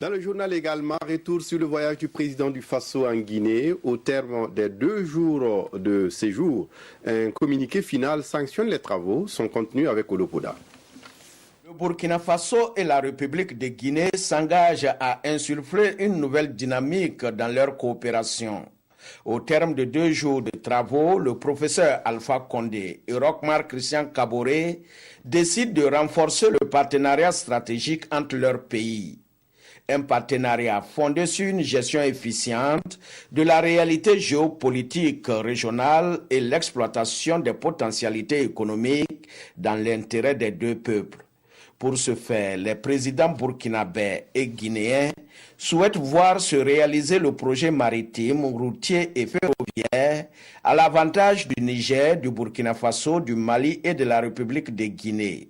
Dans le journal également, retour sur le voyage du président du Faso en Guinée. Au terme des 2 jours de séjour, un communiqué final sanctionne les travaux, son contenu avec Olopoda. Le Burkina Faso et la République de Guinée s'engagent à insuffler une nouvelle dynamique dans leur coopération. Au terme de 2 jours de travaux, le professeur Alpha Condé et Rochmar Christian Kaboré décident de renforcer le partenariat stratégique entre leurs pays. Un partenariat fondé sur une gestion efficiente de la réalité géopolitique régionale et l'exploitation des potentialités économiques dans l'intérêt des 2 peuples. Pour ce faire, les présidents burkinabés et guinéens souhaitent voir se réaliser le projet maritime, routier et ferroviaire à l'avantage du Niger, du Burkina Faso, du Mali et de la République de Guinée.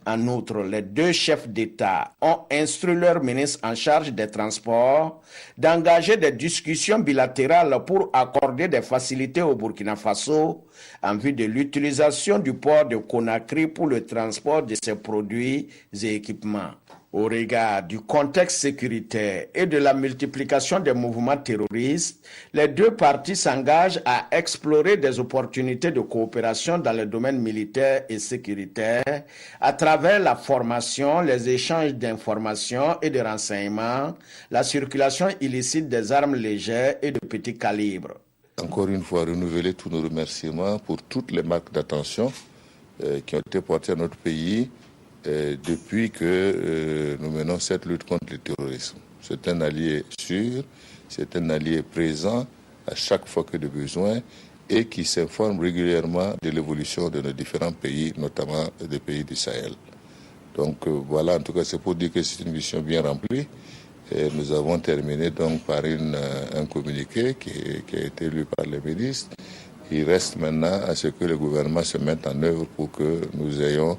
En outre, les 2 chefs d'État ont instruit leur ministre en charge des transports d'engager des discussions bilatérales pour accorder des facilités au Burkina Faso en vue de l'utilisation du port de Conakry pour le transport de ses produits et équipements. Au regard du contexte sécuritaire et de la multiplication des mouvements terroristes, les 2 parties s'engagent à explorer des opportunités de coopération dans le domaine militaire et sécuritaire à travers la formation, les échanges d'informations et de renseignements, la circulation illicite des armes légères et de petit calibre. Encore une fois, renouveler tous nos remerciements pour toutes les marques d'attention qui ont été portées à notre pays depuis que nous menons cette lutte contre le terrorisme. C'est un allié sûr, c'est un allié présent à chaque fois que de besoin et qui s'informe régulièrement de l'évolution de nos différents pays, notamment des pays du Sahel. Donc voilà, en tout cas, c'est pour dire que c'est une mission bien remplie. Et nous avons terminé donc par un communiqué qui a été lu par les ministres. Il reste maintenant à ce que le gouvernement se mette en œuvre pour que nous ayons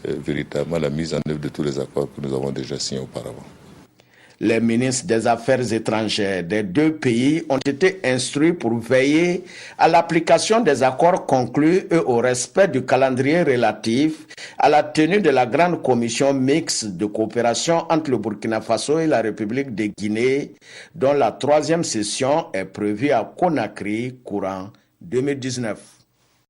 véritablement la mise en œuvre de tous les accords que nous avons déjà signés auparavant. Les ministres des Affaires étrangères des 2 pays ont été instruits pour veiller à l'application des accords conclus et au respect du calendrier relatif à la tenue de la grande commission mixte de coopération entre le Burkina Faso et la République de Guinée, dont la 3e session est prévue à Conakry courant 2019.